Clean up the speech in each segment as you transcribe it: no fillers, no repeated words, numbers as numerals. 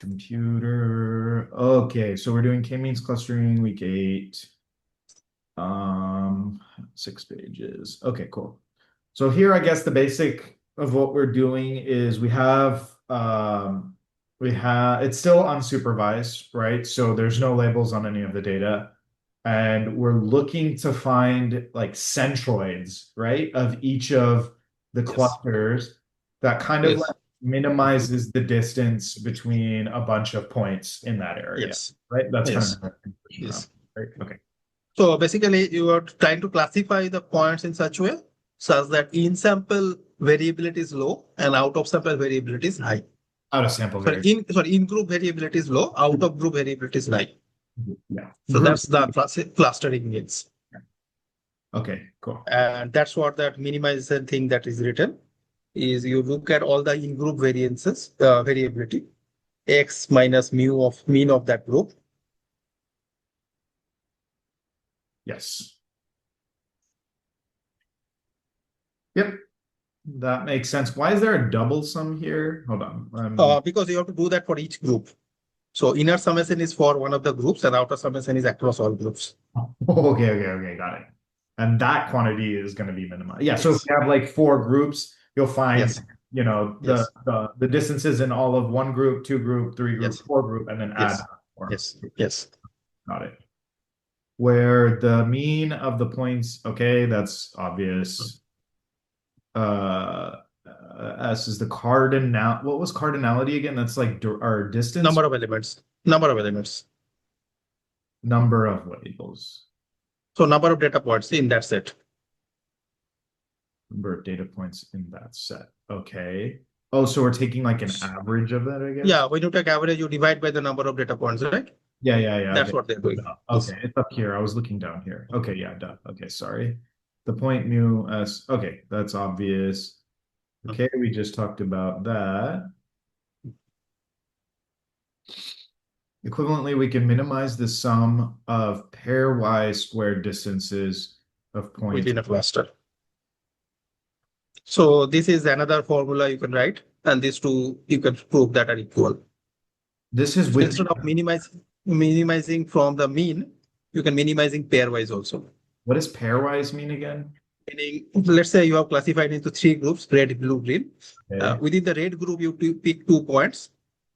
Computer. Okay, so we're doing k-means clustering week 8. 6 pages. Okay, cool. So here, I guess the basic of what we're doing is it's still unsupervised, right? So there's no labels on any of the data. And we're looking to find like centroids, right, of each of the Yes. clusters that kind of Yes. like minimizes the distance between a bunch of points in that area, Yes. right? That's kind Yes. of the conclusion around, Yes. right? Okay. So basically, you are trying to classify the points in such way such that in sample variability is low and out of sample variability is high. Out of sample variation. In group variability is low, out of group variability is high. Yeah. So that's the clustering means. Okay, cool. And that's what that minimization thing that is written is you look at all the in group variances, variability, x minus mu of mean of that group. Yes. Yep. That makes sense. Why is there a double sum here? Hold on. Because you have to do that for each group. So inner summation is for one of the groups and outer summation is across all groups. Okay, got it. And that quantity is going to be minimized. Yeah, so if Yes. you have like 4 groups, you'll find, Yes. the Yes. the distances in all of 1 group, 2 group, 3 group, Yes. 4 group, and then add Yes. more. Yes. Yes. Got it. Where the mean of the points, okay, that's obvious. S is the cardinal. What was cardinality again? That's like our distance, Number of elements. Number of elements. number of labels, So number of data points in that set. number of data points in that set. Okay. Oh, so we're taking like an average of that, I guess. Yeah, when you take average, you divide by the number of data points, right? Yeah. That's Okay. what they're doing. Yes. Okay, it's up here. I was looking down here. Okay, yeah, duh. Okay, sorry. The point mu s. Okay, that's obvious. Okay, we just talked about that. Equivalently, we can minimize the sum of pairwise squared distances of points. Within a cluster. So this is another formula you can write, and these two you can prove that are equal. This is So with instead of minimizing from the mean, you can minimizing pairwise also. what does pairwise mean again? Meaning, let's say you have classified into 3 groups, red, blue, green. Okay. Within the red group, you pick 2 points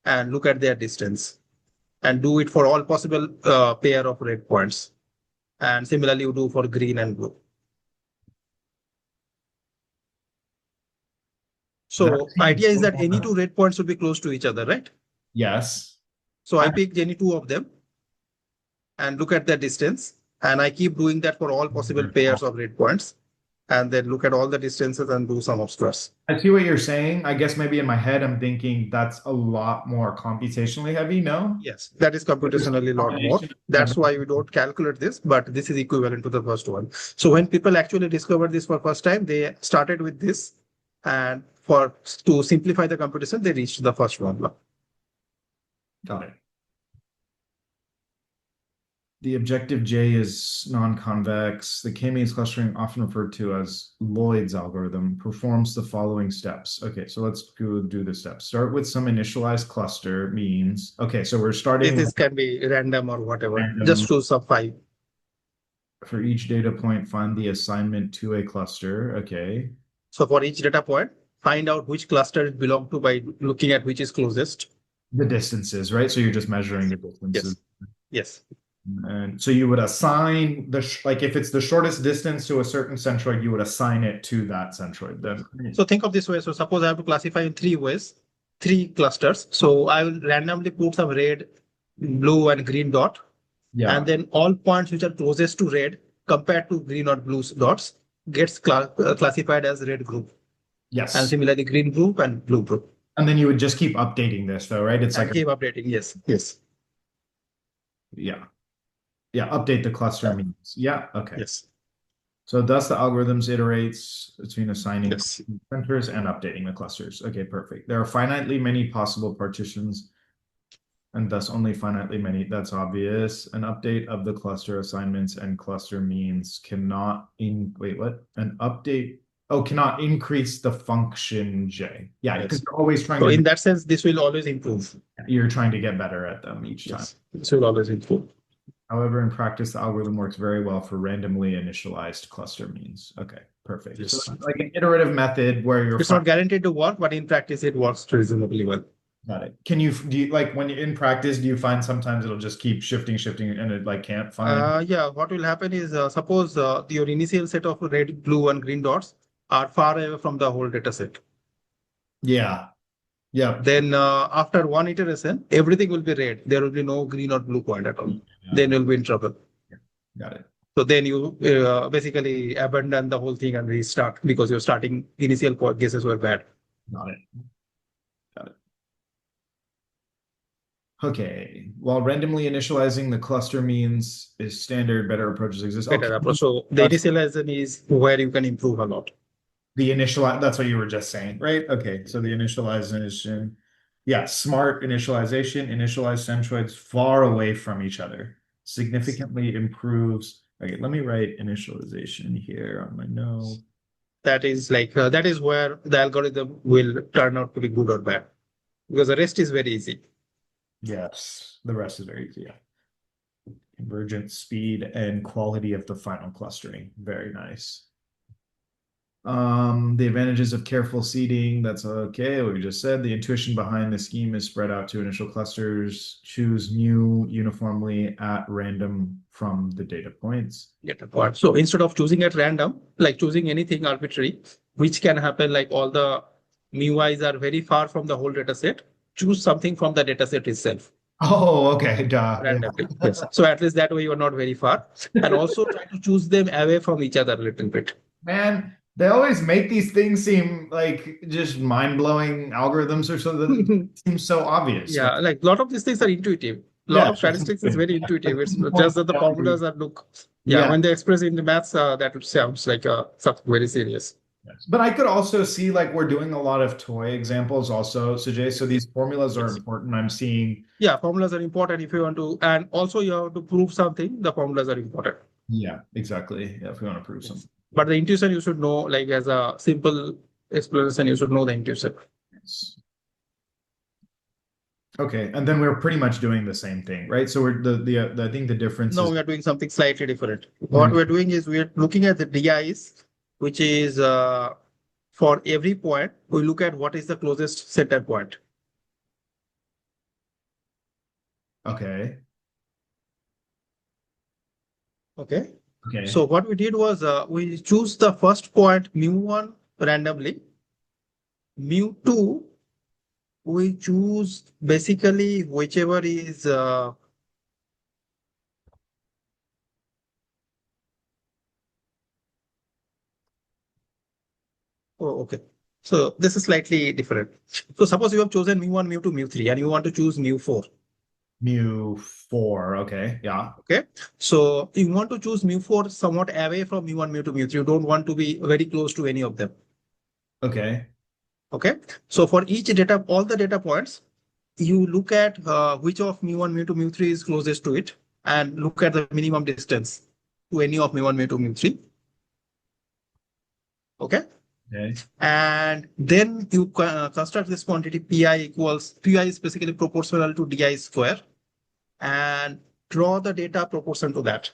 and look at their distance and do it for all possible pair of red points. And similarly, you do for green and blue. That So seems idea is that any 2 red points should be close to each other, right? yes. So I picked any 2 of them and look at their distance. And I keep doing that for all possible pairs of red points. And then look at all the distances and do sum of squares. I see what you're saying. I guess maybe in my head, I'm thinking that's a lot more computationally heavy. No? Yes, that is computationally a lot more. That's why we don't calculate this, but this is equivalent to the first one. So when people actually discovered this for first time, they started with this, and to simplify the computation, they reached the first one. Got it. The objective J is non-convex. The k-means clustering, often referred to as Lloyd's algorithm, performs the following steps. Okay, so let's go do the steps. Start with some initialized cluster means. Okay, so we're starting This can be random or whatever. random. Just choose some 5. For each data point, find the assignment to a cluster. Okay. So for each data point, find out which cluster it belongs to by looking at which is closest. The distances, right? So you're just measuring the distances. Yes. And so you would assign like if it's the shortest distance to a certain centroid, you would assign it to that centroid. Then So think of this way. So suppose I have to classify in 3 ways, 3 clusters. So I will randomly put some red, blue, and green dot. yeah. And then all points which are closest to red compared to green or blue dots gets classified as red group. Yes. And similarly, green group and blue group. And then you would just keep updating this though, right? It's And like keep updating. Yes. Yes. yeah. Yeah, update the cluster means. Yeah, okay. Yes. So thus the algorithms iterates between assigning Yes. centers and updating the clusters. Okay, perfect. There are finitely many possible partitions and thus only finitely many. That's obvious. An update of the cluster assignments and cluster means cannot wait, what? An update Oh, cannot increase the function J. Yeah, because Yes. you're always trying So to in that sense, this will always improve. you're trying to get better at them each time. Yes, this will always improve. However, in practice, the algorithm works very well for randomly initialized cluster means. Okay, perfect. Yes. So like an iterative method where you're It's not guaranteed to work, but in practice, it works reasonably well. got it. Do you like when you're in practice, do you find sometimes it'll just keep shifting, and it like can't find? Yeah, what will happen is suppose your initial set of red, blue, and green dots are far away from the whole data set. Yeah. Yeah. Then after one iteration, everything will be red. There will be no green or blue point at all. Then you'll be in trouble. Got it. So then you basically abandon the whole thing and restart because your starting initial guesses were bad. Got it. Got it. Okay. While randomly initializing the cluster means is standard, better approaches exist. Better Okay. approach. So the initialization is where you can improve a lot. The initial, that's what you were just saying, right? Okay. So the initialization, yeah, smart initialization, initialize centroids far away from each other, significantly improves. Okay, let me write initialization here on my note. That is like that is where the algorithm will turn out to be good or bad, because the rest is very easy. Yes, the rest is very easy. Yeah. Convergence, speed, and quality of the final clustering. Very nice. The advantages of careful seeding, that's okay. What we just said, the intuition behind the scheme is spread out to initial clusters, choose mu uniformly at random from the data points. So instead of choosing at random, like choosing anything arbitrary, which can happen like all the mui's are very far from the whole data set, choose something from the data set itself. Oh, okay, duh. Randomly. Yes. So at least that way you are not very far. And also try to choose them away from each other a little bit. Man, they always make these things seem like just mind-blowing algorithms or something. It seems so obvious. Yeah, like a lot of these things are intuitive. A lot of statistics is very intuitive. It's just that the formulas are look. Yeah, when they express in the maths, that sounds like something very serious. Yes. But I could also see like we're doing a lot of toy examples also, Sujay. So these formulas are important. I'm seeing. Yeah, formulas are important if you want to, and also you have to prove something. The formulas are important. Yeah, exactly. Yeah, if we want to prove something. But the intuition you should know, like as a simple explanation, you should know the intuition. Yes. Okay, and then we're pretty much doing the same thing, right? So we're the I think the difference No, is we are doing something slightly different. What we're doing is we're looking at the DIs, which is for every point, we look at what is the closest center point. okay. Okay. Okay. So what we did was we choose the first point mu1 randomly. Mu2, we choose basically whichever is oh, okay. So this is slightly different. So suppose you have chosen mu1, mu2, mu3, and you want to choose mu4. Mu4, okay, yeah. Okay. So you want to choose mu4 somewhat away from mu1, mu2, mu3. You don't want to be very close to any of them. Okay. Okay. So for each data, all the data points, you look at which of mu1, mu2, mu3 is closest to it and look at the minimum distance to any of mu1, mu2, mu3. Okay. Okay. And then you construct this quantity pi is basically proportional to di square and draw the data proportion to that.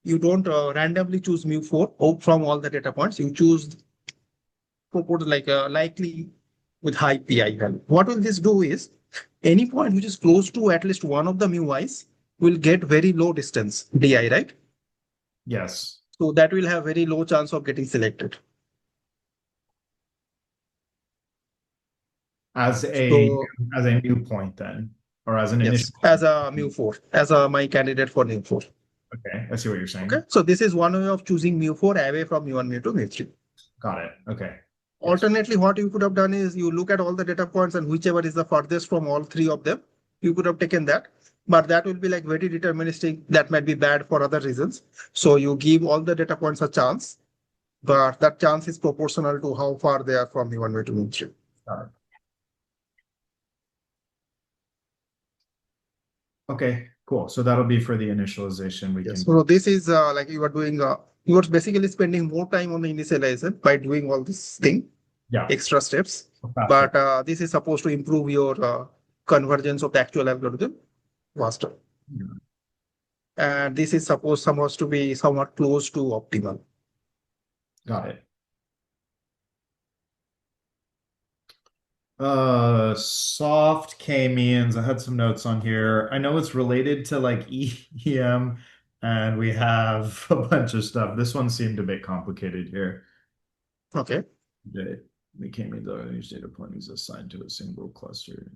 You don't randomly choose mu4 from all the data points. You choose proportion like likely with high pi value. What will this do is any point which is close to at least one of the mui's will get very low distance di, right? Yes. So that will have very low chance of getting selected. As a new point then, or as an initial. As a mu4, as my candidate for mu4. Okay, I see what you're saying. Okay, so this is one way of choosing mu4 away from mu1, mu2, mu3. Got it. Okay. Alternately, what you could have done is you look at all the data points and whichever is the farthest from all three of them, you could have taken that. But that will be like very deterministic. That might be bad for other reasons. So you give all the data points a chance, but that chance is proportional to how far they are from mu1, mu2, mu3. Got it. Okay. Cool. So that'll be for the initialization. We Yes. can. So this is like you are doing, you are basically spending more time on the initialization by doing all this thing, Yeah. extra steps. Faster. But this is supposed to improve your convergence of the actual algorithm faster. Yeah. And this is supposed to be somewhat close to optimal. Got it. Soft k-means. I had some notes on here. I know it's related to like EM, and we have a bunch of stuff. This one seemed a bit complicated here. Okay. The k-means are each data point is assigned to a single cluster.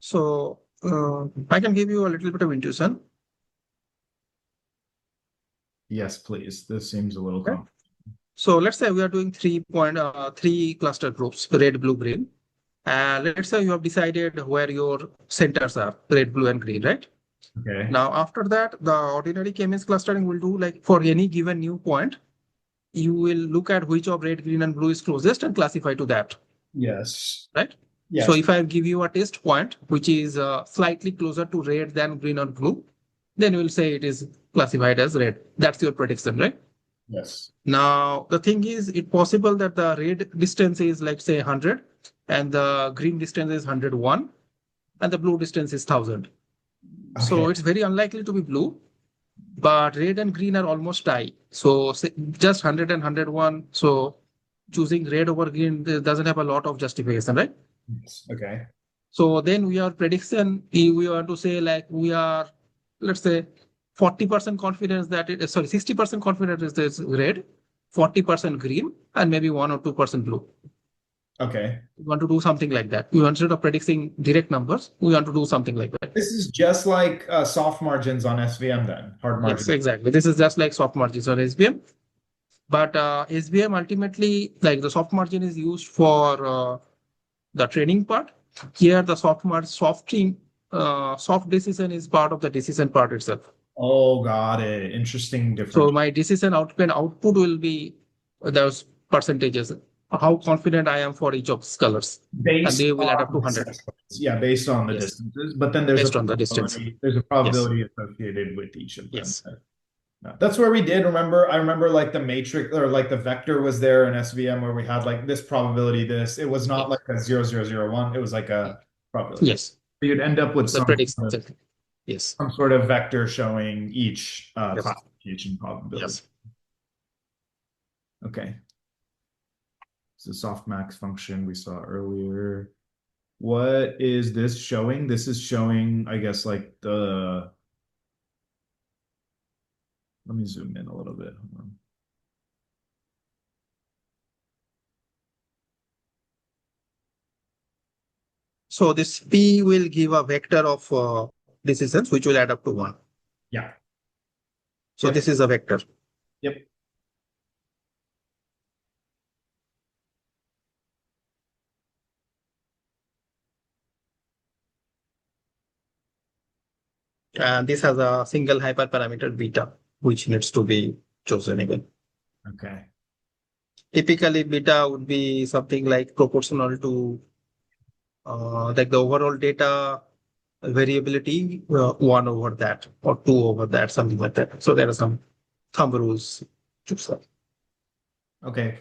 So I can give you a little bit of intuition. Yes, please. This seems a little Okay. complicated. So let's say we are doing 3 cluster groups, red, blue, green. And let's say you have decided where your centers are, red, blue, and green, right? Okay. Now, after that, the ordinary k-means clustering will do like for any given new point, you will look at which of red, green, and blue is closest and classify to that, Yes. right? Yes. So if I give you a test point, which is slightly closer to red than green or blue, then you will say it is classified as red. That's your prediction, right? Yes. Now, the thing is, it's possible that the red distance is, like, say, 100, and the green distance is 101, and the blue distance is 1000. So Okay. it's very unlikely to be blue, but red and green are almost tie. So say, just 100 and 101. So choosing red over green doesn't have a lot of justification, right? Yes. Okay. So then we are prediction, we want to say like we are, let's say 40% confidence that it, sorry, 60% confidence is this red, 40% green, and maybe 1 or 2% blue. Okay. We want to do something like that. We instead of predicting direct numbers, we want to do something like that. This is just like soft margins on SVM then, hard margins. Yes, exactly. This is just like soft margins on SVM. But SVM ultimately, like the soft margin is used for the training part. Here, the soft decision is part of the decision part itself. Oh, got it. Interesting difference. So my decision output will be those percentages, how confident I am for each of these colors. And they will add up to 100. Yeah, based on the Yes. distances, but then there's Based on the distance. there's a probability associated with each of them. Yes. No, that's where we did remember. I remember like the matrix or like the vector was there in SVM where we had like this probability, this. It was not like a 0, 0, 0, 1. It was like a probability. Yes. You'd end up with The prediction. Yes. some sort of vector showing each Yes. classification probability. Yes. Okay. It's the softmax function we saw earlier. What is this showing? This is showing, I guess, like the. Let me zoom in a little bit. Hold on. So this P will give a vector of decisions, which will add up to 1. Yeah. So Yep. this is a vector. Yep. And this has a single hyperparameter beta, which needs to be chosen again. Okay. Typically, beta would be something like proportional to like the overall data variability, 1 over that or 2 over that, something like that. So there are some thumb rules. Okay.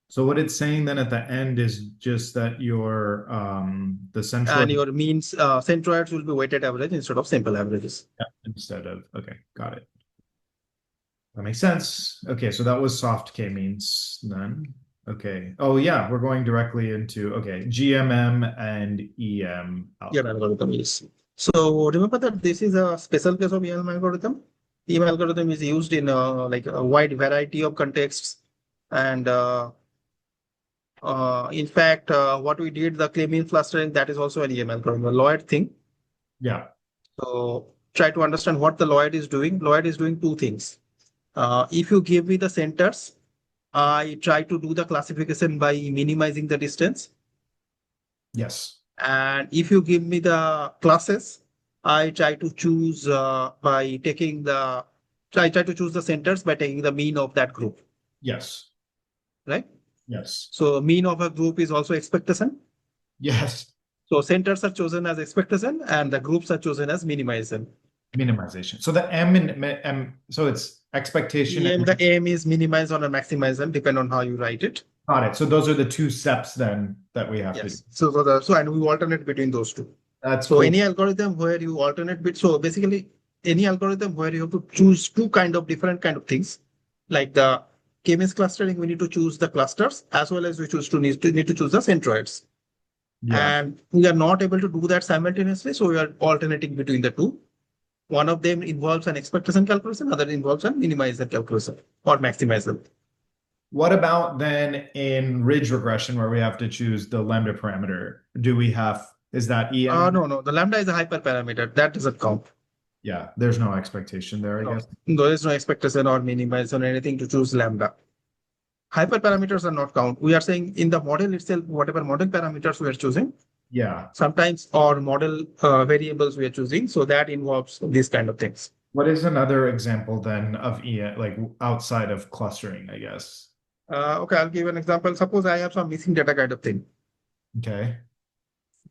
So what it's saying then at the end is just that your the central And your means centroids will be weighted average instead of simple averages. instead of okay, got it. That makes sense. Okay, so that was soft k-means then. Okay. Oh yeah, we're going directly into okay, GMM and EM EM algorithm is. So remember that this is a special case of EM algorithm. EM algorithm is used in like a wide variety of contexts. And in fact, what we did, the k-means clustering, that is also an EM algorithm, a Lloyd thing. Yeah. So try to understand what the Lloyd is doing. Lloyd is doing 2 things. If you give me the centers, I try to do the classification by minimizing the distance. Yes. And if you give me the classes, I try to choose by taking the, I try to choose the centers by taking the mean of that group. Yes. Right? Yes. So mean of a group is also expectation. Yes. So centers are chosen as expectation and the groups are chosen as minimization. Minimization. So the M and M, so it's expectation And and the aim is minimize or maximization, depend on how you write it. got it. So those are the two steps then that we have to do. Yes. So and we alternate between those two. That's So cool. any algorithm where you alternate so basically any algorithm where you have to choose two different kind of things, like the k-means clustering, we need to choose the clusters as well as we need to choose the centroids. Yeah. And we are not able to do that simultaneously, so we are alternating between the two. One of them involves an expectation calculation, other involves a minimization calculation or maximization. What about then in ridge regression where we have to choose the lambda parameter? Is that EM? No, the lambda is a hyperparameter. That doesn't count. Yeah, there's no expectation there, I guess. There is no expectation or minimization or anything to choose lambda. Hyperparameters are not count. We are saying in the model itself, whatever model parameters we are choosing, Yeah. sometimes or model variables we are choosing. So that involves these kind of things. What is another example then of EM, like outside of clustering, I guess? Okay, I'll give an example. Suppose I have some missing data kind of thing. Okay.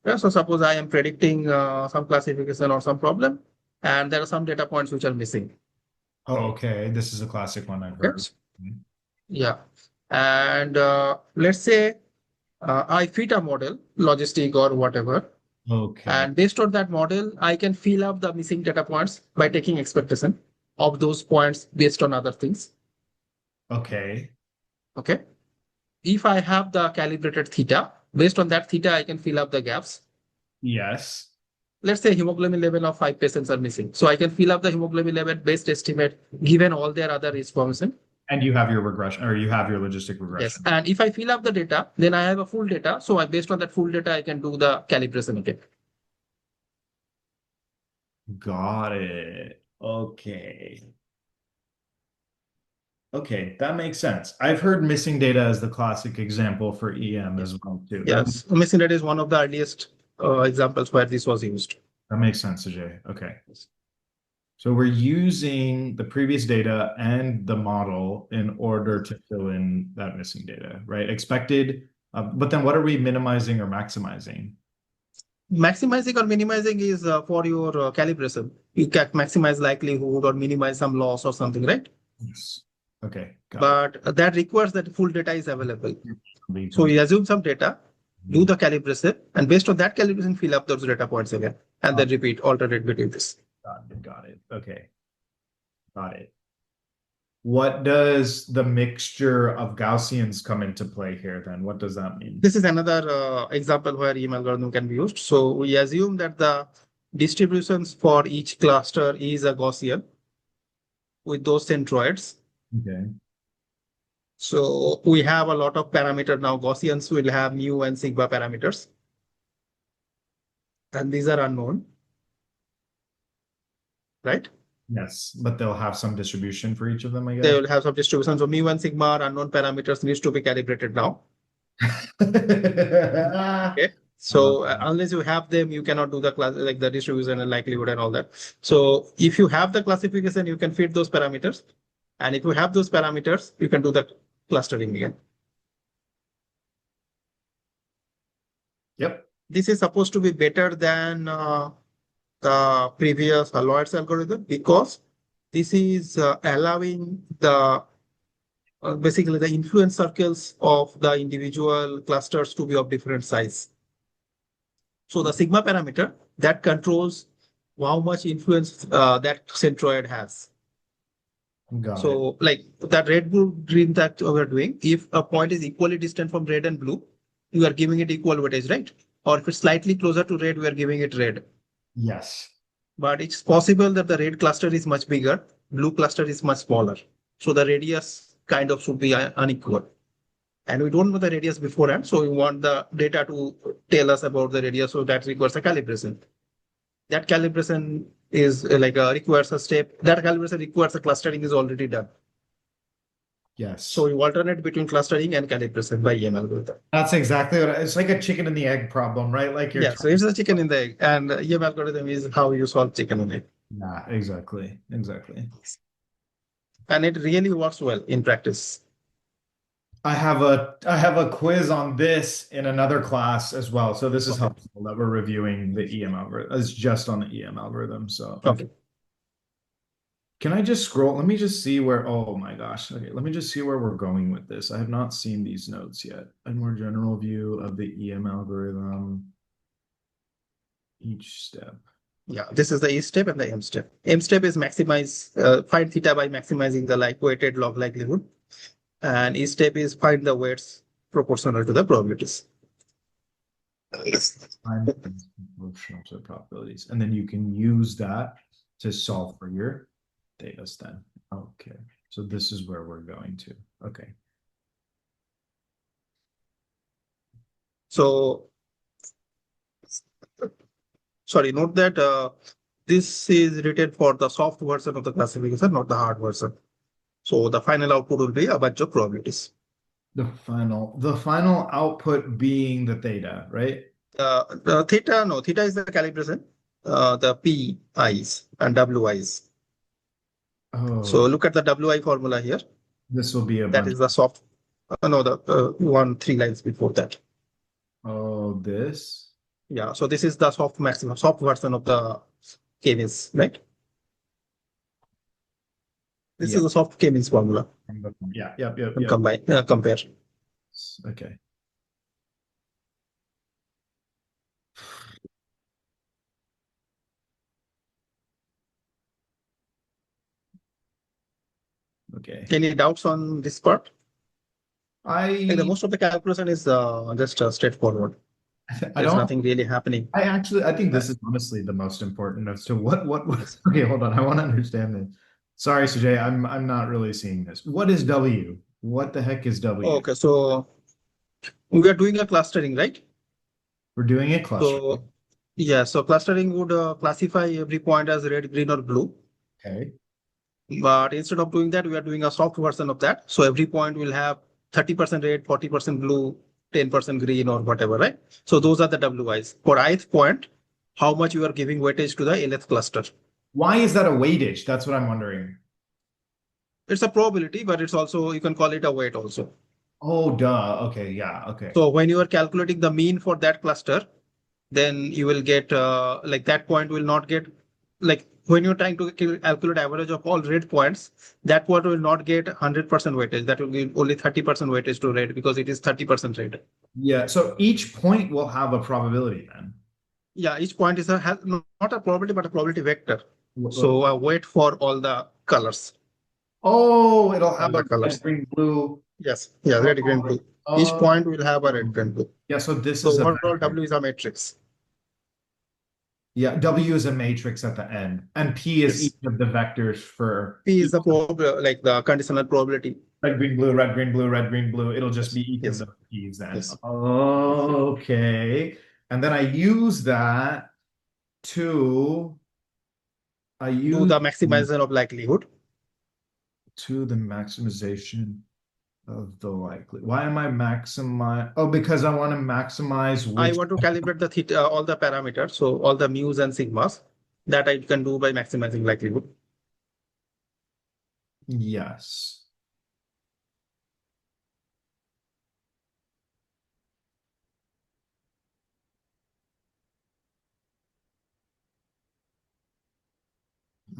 Yeah, so suppose I am predicting some classification or some problem, and there are some data points which are missing. Oh, okay. This is a classic one I've heard. Yeah. And let's say I fit a model, logistic or whatever. Okay. And based on that model, I can fill up the missing data points by taking expectation of those points based on other things. Okay. Okay. If I have the calibrated theta, based on that theta, I can fill up the gaps. Yes. Let's say hemoglobin level of 5 patients are missing. So I can fill up the hemoglobin level based estimate given all their other information. And you have your regression or you have your logistic regression. Yes. And if I fill up the data, then I have a full data. So based on that full data, I can do the calibration again. Got it. Okay. Okay, that makes sense. I've heard missing data as the classic example for EM as well too. Yes, missing data is one of the earliest examples where this was used. That makes sense, Ajay. Okay. So we're using the previous data and the model in order to fill in that missing data, right? Expected, but then what are we minimizing or maximizing? Maximizing or minimizing is for your calibration. You can maximize likelihood or minimize some loss or something, right? Yes. Okay. But that requires that full data is available. So you assume some data, do the calibration, and based on that calibration, fill up those data points again, and then repeat, alternate between this. Got it. Okay. Got it. What does the mixture of Gaussians come into play here then? What does that mean? This is another example where EM algorithm can be used. So we assume that the distributions for each cluster is a Gaussian with those centroids. Okay. So we have a lot of parameters now. Gaussians will have mu and sigma parameters. And these are unknown, right? Yes, but they'll have some distribution for each of them, I guess. They will have some distribution. So mu and sigma are unknown parameters, needs to be calibrated now. Okay. So unless you have them, you cannot do the class like the distribution and likelihood and all that. So if you have the classification, you can fit those parameters. And if you have those parameters, you can do the clustering again. Yep. This is supposed to be better than the previous Lloyd's algorithm because this is allowing the basically the influence circles of the individual clusters to be of different size. So the sigma parameter that controls how much influence that centroid has. So like that red, blue, green that we're doing, if a point is equally distant from red and blue, you are giving it equal weightage, right? Or if it's slightly closer to red, we are giving it red. Yes. But it's possible that the red cluster is much bigger, blue cluster is much smaller. So the radius kind of should be unequal. And we don't know the radius beforehand, so we want the data to tell us about the radius, so that requires a calibration. That calibration is requires a step. That calibration requires a clustering is already done. Yes. So you alternate between clustering and calibration by EM algorithm. That's exactly what it's like, a chicken and the egg problem, right? Like so it's a chicken in the egg, and EM algorithm is how you solve chicken and egg. Yeah, exactly. And it really works well in practice. I have a quiz on this in another class as well. So this is Okay. helpful that we're reviewing the EM algorithm. It's just on the EM algorithm. So Okay. can I just scroll? Let me just see where, oh my gosh. Okay, let me just see where we're going with this. I have not seen these notes yet. A more general view of the EM algorithm, each step. Yeah, this is the E step and the M step. M step is maximize, find theta by maximizing the like weighted log likelihood. And E step is find the weights proportional to the probabilities. Find things proportional to probabilities. And then you can use that to solve for your data then. Okay. So this is where we're going to. Okay. So, sorry, note that this is written for the soft version of the classification, not the hard version. So the final output will be a bunch of probabilities. The final output being the theta, right? The theta, no, theta is the calibration, the P i's and W i's. So Oh, look at the WI formula here. this will be a That bunch. is the soft, no, the 3 lines before that. Oh, this. Yeah, so this is the soft maximum, soft version of the K-means, right? This Yeah. is the soft K-means formula Yeah. Yep. Yep. and Yep. compare. Okay. Okay. Any doubts on this part? Like the I most of the calculation is just straightforward. I There's don't nothing really happening. I think Uh, this is honestly the most important as to what was okay, hold on. I want to understand this. Sorry, Sujay, I'm not really seeing this. What is W? What the heck is W? okay, so we are doing a clustering, right? We're doing a cluster. So yeah, so clustering would classify every point as red, green, or blue. Okay. But instead of doing that, we are doing a soft version of that. So every point will have 30% red, 40% blue, 10% green, or whatever, right? So those are the WIs. For ith point, how much you are giving weightage to the nth cluster. Why is that a weightage? That's what I'm wondering. It's a probability, but it's also, you can call it a weight also. Oh, duh. Okay, yeah, okay. So when you are calculating the mean for that cluster, then you will get like that point will not get like when you're trying to calculate average of all red points, that point will not get 100% weightage. That will give only 30% weightage to red because it is 30% red. Yeah, so each point will have a probability then. Yeah, each point is has not a probability but a probability vector. Wh- So a weight for all the colors. Oh, it'll All have the a red, colors. green, blue. Yes. Yeah, red, green, Oh, blue. Each oh, point will have a red, green, blue. yeah, so this So is a overall vector. W is a matrix. Yeah, W is a matrix at the end, and P is Yes. each of the vectors for P is each the like the conditional probability. red, green, blue, red, green, blue, red, green, blue. It'll just Yes. be each of Yes. the P's then. Yes. Okay. And then I use that to I Do use the maximization of likelihood. to the maximization of the likely. Why am I maximize? Oh, because I want to maximize I which. want to calibrate the theta, all the parameters, so all the mu's and sigmas that I can do by maximizing likelihood. Yes.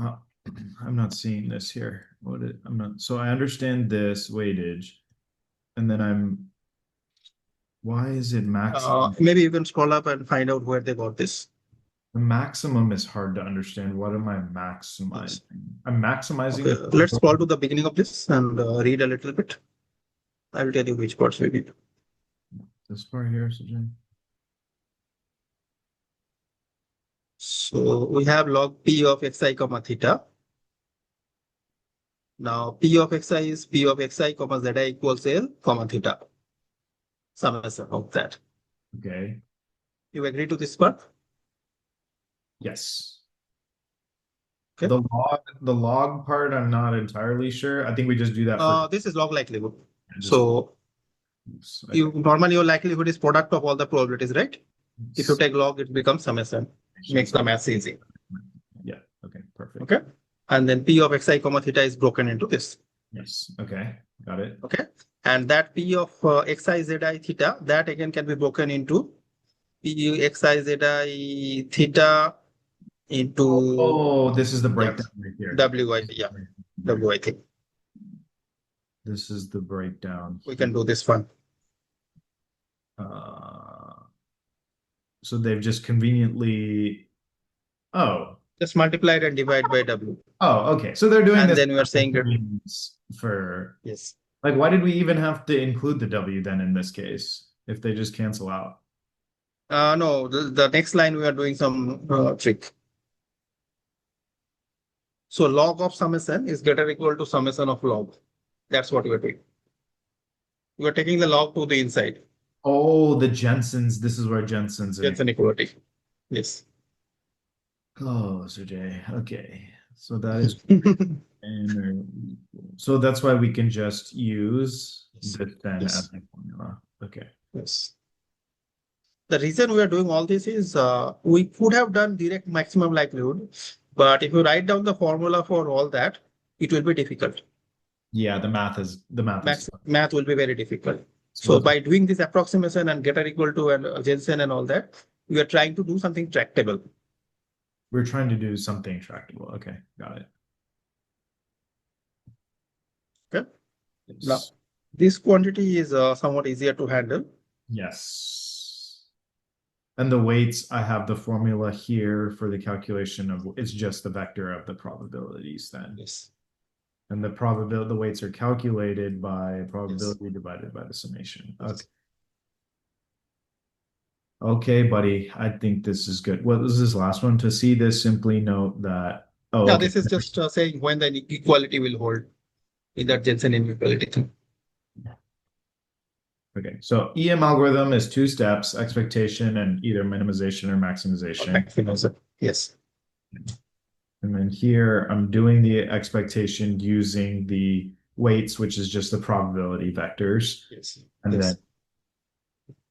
Uh, I'm not seeing this here. I'm not. So I understand this weightage, and then why is it maximum? Maybe you can scroll up and find out where they got this. The maximum is hard to understand. What am I maximizing? I'm maximizing Okay, the let's total. scroll to the beginning of this and read a little bit. I will tell you which parts we need. This part here, Sajin. So we have log P of xi comma theta. Now P of xi is P of xi comma zi equals L comma theta. Summation of that. Okay. You agree to this part? Yes. Okay. The log part, I'm not entirely sure. I think we just do that for This is log likelihood. just So okay. you normally your likelihood is product of all the probabilities, right? If you take log, it becomes summation. Makes the math easy. Yeah. Okay. Perfect. Okay. And then P of xi comma theta is broken into this. Yes. Okay. Got it. Okay. And that P of xi zi theta, that again can be broken into P xi zi theta into Oh, this is the yeah, breakdown right here. wi, yeah, wi thing. This is the breakdown. We can do this one. So they've just conveniently, oh, Just multiply it and divide by W. oh, okay. So they're doing And this then we are saying that, convenience for, yes. like, why did we even have to include the W then in this case, if they just cancel out? No, the next line we are doing some trick. So log of summation is greater or equal to summation of log. That's what we are doing. We are taking the log to the inside. Oh, the Jensen's, this is where Jensen's. That's an equality. Yes. Oh, so Jay, okay. So that is, so that's why we can just use Yes. this then Yes. as a formula. Okay. Yes. The reason we are doing all this is we could have done direct maximum likelihood, but if you write down the formula for all that, it will be difficult. Yeah, the math is. Math will be very difficult. So by doing this approximation and greater or equal to and Jensen and all that, we are trying to do something tractable. We're trying to do something tractable. Okay, got it. Okay. Yes. Now, this quantity is somewhat easier to handle. Yes. And the weights, I have the formula here for the calculation of, it's just the vector of the probabilities then. Yes. And the probability, the weights are calculated by probability divided by the summation. Yes. Okay. Okay, buddy. I think this is good. What was this last one? To see this, simply note that. Oh, Now okay. this is just saying when the equality will hold in that Jensen inequality thing. Okay, so EM algorithm is two steps: expectation and either minimization or maximization. Yes. And then here I'm doing the expectation using the weights, which is just the probability vectors. Yes. And then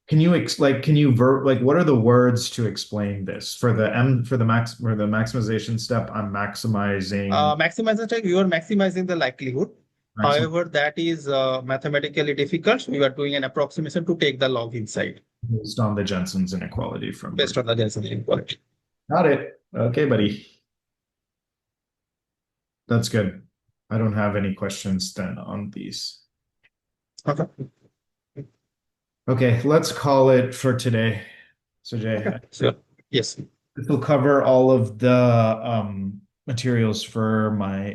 can you what are the words to explain this for the maximization step? I'm maximizing maximization step, you are maximizing the likelihood. However, that is mathematically difficult. We are doing an approximation to take the log inside. Based on the Jensen's inequality from. Based on the Jensen's inequality. Got it. Okay, buddy. That's good. I don't have any questions then on these. Okay. Okay, let's call it for today. So Jay, okay. Sure. Yes. This will cover all of the materials for my